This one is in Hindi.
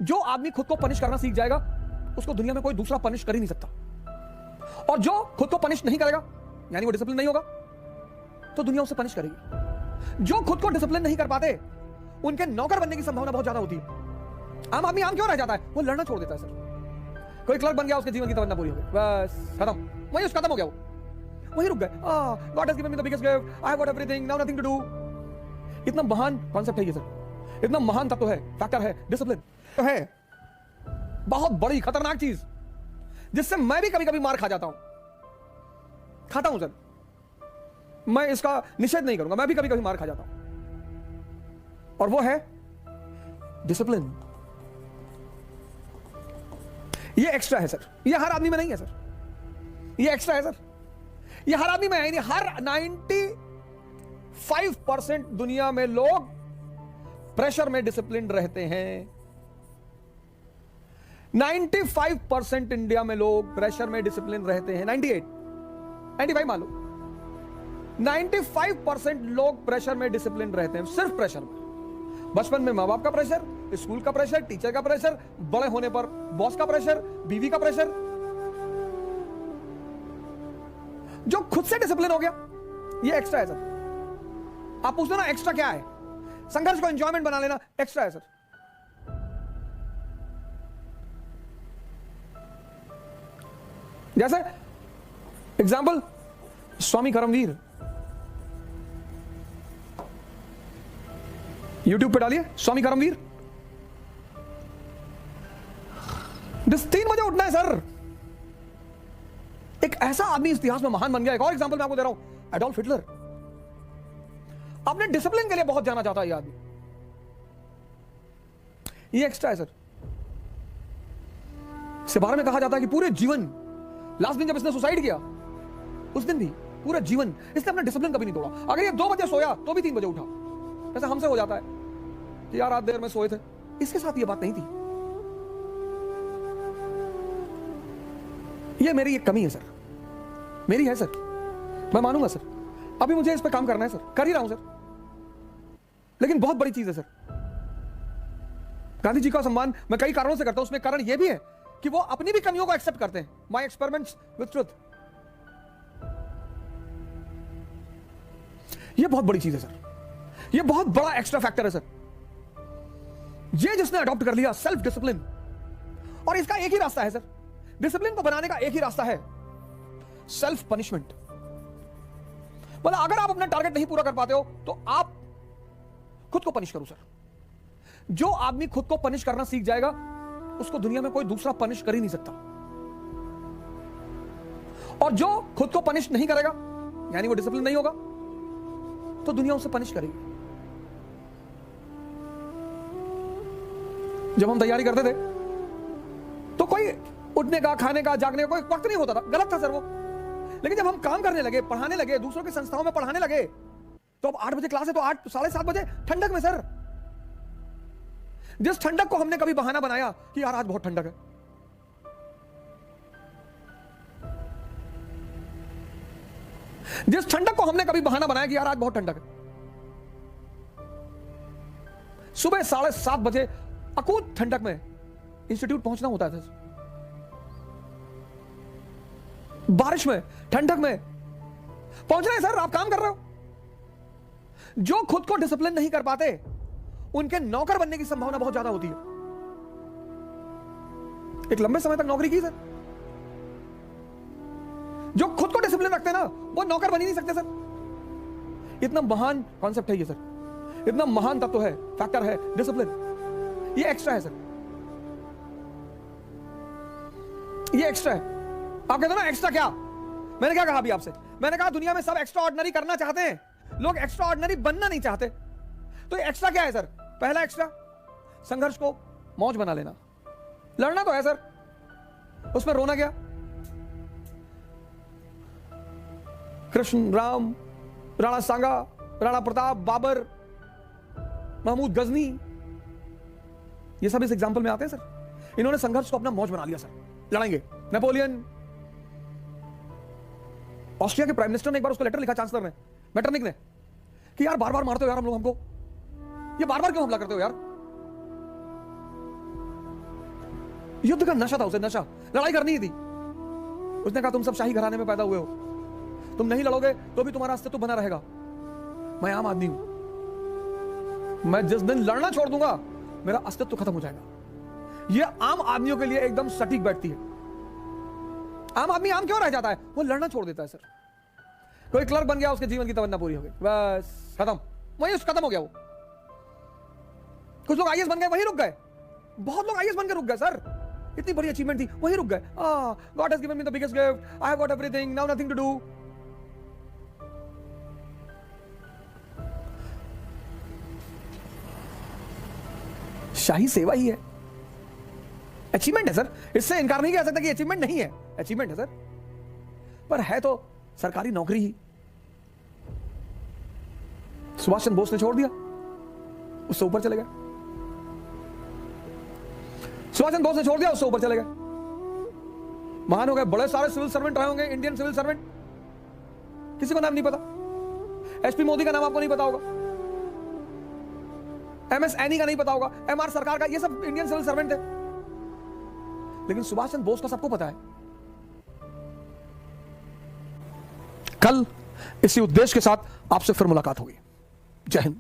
जो आदमी खुद को पनिश करना सीख जाएगा उसको दुनिया में कोई दूसरा पनिश कर ही नहीं सकता, और जो खुद को पनिश नहीं करेगा यानी वो डिसिप्लिन नहीं होगा तो दुनिया उसे पनिश करेगी। जो खुद को डिसिप्लिन नहीं कर पाते उनके नौकर बनने की संभावना बहुत ज्यादा होती है। आम आदमी आम क्यों रह जाता है? वो लड़ना छोड़ देता है सर। कोई क्लर्क बन गया, उसके जीवन की तमन्ना पूरी हो गई, बस खत्म, वही खत्म हो गया, वो वही रुक गए। God has given me the biggest gift, I have got everything, now nothing to do. इतना महान कॉन्सेप्ट है ये सर, इतना महान तत्व है, फैक्टर है डिसिप्लिन, तो है बहुत बड़ी खतरनाक चीज जिससे मैं भी कभी कभी मार खा जाता हूं, खाता हूं सर, मैं इसका निषेध नहीं करूंगा, मैं भी कभी कभी मार खा जाता हूं, और वो है डिसिप्लिन। ये एक्स्ट्रा है सर, ये हर आदमी में नहीं है सर, ये एक्स्ट्रा है सर, ये हर आदमी में है नहीं। हर 95% दुनिया में लोग प्रेशर में डिसिप्लिन रहते हैं। 95% इंडिया में लोग प्रेशर में डिसिप्लिन रहते हैं। 95 मान लो, 95% लोग प्रेशर में डिसिप्लिन रहते हैं, सिर्फ प्रेशर में। बचपन में मां बाप का प्रेशर, स्कूल का प्रेशर, टीचर का प्रेशर, बड़े होने पर बॉस का प्रेशर, बीवी का प्रेशर। जो खुद से डिसिप्लिन हो गया ये एक्स्ट्रा है सर। आप पूछते ना एक्स्ट्रा क्या है? संघर्ष को एंजॉयमेंट बना लेना एक्स्ट्रा है सर। जैसे एग्जाम्पल स्वामी करमवीर, यूट्यूब पे डालिए स्वामी करमवीर। 3 बजे उठना है सर। एक ऐसा आदमी इस इतिहास में महान बन गया। एक और एग्जांपल मैं आपको दे रहा हूं, एडोल्फ हिटलर। अपने डिसिप्लिन के लिए बहुत जाना जाता है ये आदमी, ये एक्स्ट्रा है सर। इसके बारे में कहा जाता है कि पूरे जीवन, लास्ट दिन जब इसने सुसाइड किया उस दिन भी पूरा जीवन इसने अपना डिसिप्लिन कभी नहीं तोड़ा। अगर ये 2 बजे सोया तो भी 3 बजे उठा। ऐसा हमसे हो जाता है कि यार रात देर में सोए थे, इसके साथ ये बात नहीं थी। ये मेरी एक कमी है सर, मेरी है सर, मैं मानूंगा सर। अभी मुझे इस पे काम करना है सर, कर ही रहा हूं सर, लेकिन बहुत बड़ी चीज है सर। गांधी जी का सम्मान मैं कई कारणों से करता हूं, उसमें कारण यह भी है कि वो अपनी भी कमियों को एक्सेप्ट करते हैं। माई एक्सपेरिमेंट्स विद ट्रुथ, ये बहुत बड़ी चीज है सर, ये बहुत बड़ा एक्स्ट्रा फैक्टर है सर। ये जिसने अडॉप्ट कर लिया सेल्फ डिसिप्लिन, और इसका एक ही रास्ता है सर, डिसिप्लिन को बनाने का एक ही रास्ता है, सेल्फ पनिशमेंट। मतलब अगर आप अपना टारगेट नहीं पूरा कर पाते हो तो आप खुद को पनिश करो सर। जो आदमी खुद को पनिश करना सीख जाएगा उसको दुनिया में कोई दूसरा पनिश कर ही नहीं सकता, और जो खुद को पनिश नहीं करेगा यानी वो डिसिप्लिन नहीं होगा तो दुनिया उसे पनिश करेगी। जब हम तैयारी करते थे तो कोई उठने का, खाने का, जागने का कोई वक्त नहीं होता था, गलत था सर वो। लेकिन जब हम काम करने लगे, पढ़ाने लगे, दूसरों की संस्थाओं में पढ़ाने लगे, तो अब 8 बजे क्लास है तो 8 साढ़े 7 बजे ठंडक में सर। जिस ठंडक को हमने कभी बहाना बनाया कि यार आज बहुत ठंडक है, जिस ठंडक को हमने कभी बहाना बनाया कि यार आज बहुत ठंडक है, सुबह 7:30 बजे अकूत ठंडक में इंस्टीट्यूट पहुंचना होता है सर। बारिश में, ठंडक में पहुंच रहे हैं सर, आप काम कर रहे हो। जो खुद को डिसिप्लिन नहीं कर पाते उनके नौकर बनने की संभावना बहुत ज्यादा होती है। एक लंबे समय तक नौकरी की सर, जो खुद को डिसिप्लिन रखते हैं ना वो नौकर बन ही नहीं सकते सर। इतना महान कॉन्सेप्ट है ये सर, इतना महान तत्व है, फैक्टर है डिसिप्लिन। ये एक्स्ट्रा है सर, ये एक्स्ट्रा है। आप कहते हो ना एक्स्ट्रा क्या? मैंने क्या कहा अभी आपसे? मैंने कहा दुनिया में सब एक्स्ट्रा ऑर्डिनरी करना चाहते हैं, लोग एक्स्ट्रा ऑर्डिनरी बनना नहीं चाहते। तो ये एक्स्ट्रा क्या है सर? पहला एक्स्ट्रा, संघर्ष को मौज बना लेना। लड़ना तो है सर, उसमें रोना क्या? कृष्ण, राम, राणा सांगा, राणा प्रताप, बाबर, महमूद गजनी, ये सब इस एग्जाम्पल में आते हैं सर। इन्होंने संघर्ष को अपना मौज बना लिया सर, लड़ेंगे। नेपोलियन, ऑस्ट्रिया के प्राइम मिनिस्टर ने एक बार उसको लेटर लिखा चांसलर ने, मेटरनिक ने, कि यार बार बार मारते हो यार हम लोग, हमको ये बार बार क्यों हमला करते हो यार? युद्ध का नशा था उसे, नशा, लड़ाई करनी ही थी। उसने कहा तुम सब शाही घराने में पैदा हुए हो, तुम नहीं लड़ोगे तो भी तुम्हारा अस्तित्व बना रहेगा। मैं आम आदमी हूं, मैं जिस दिन लड़ना छोड़ दूंगा मेरा अस्तित्व खत्म हो जाएगा। यह आम आदमियों के लिए एकदम सटीक बैठती है। आम आदमी आम क्यों रह जाता है? वो लड़ना छोड़ देता है सर। कोई क्लर्क बन गया, उसके जीवन की तमन्ना पूरी हो गई, बस खत्म, वही खत्म हो गया वो। कुछ लोग आईएएस बन गए, वही रुक गए। बहुत लोग आईएएस बन के रुक गए सर, इतनी बड़ी अचीवमेंट थी, वही रुक गए। God has given me the biggest gift, I have got everything, now nothing to do. शाही सेवा ही है, अचीवमेंट है सर। इससे इनकार नहीं कर सकता कि अचीवमेंट नहीं है, अचीवमेंट है सर, पर है तो सरकारी नौकरी ही। सुभाष चंद्र बोस ने छोड़ दिया, उससे ऊपर चले गए। सुभाष चंद्र बोस ने छोड़ दिया, उससे ऊपर चले गए, महान हो गए। बड़े सारे सिविल सर्वेंट रहे होंगे, इंडियन सिविल सर्वेंट, किसी को नाम नहीं पता। एसपी मोदी का नाम आपको नहीं पता होगा, एमएस एनी का नहीं पता होगा, एमआर सरकार का, ये सब इंडियन सिविल सर्वेंट थे। लेकिन सुभाष चंद्र बोस का सबको पता है। कल इसी उद्देश्य के साथ आपसे फिर मुलाकात होगी। जय हिंद।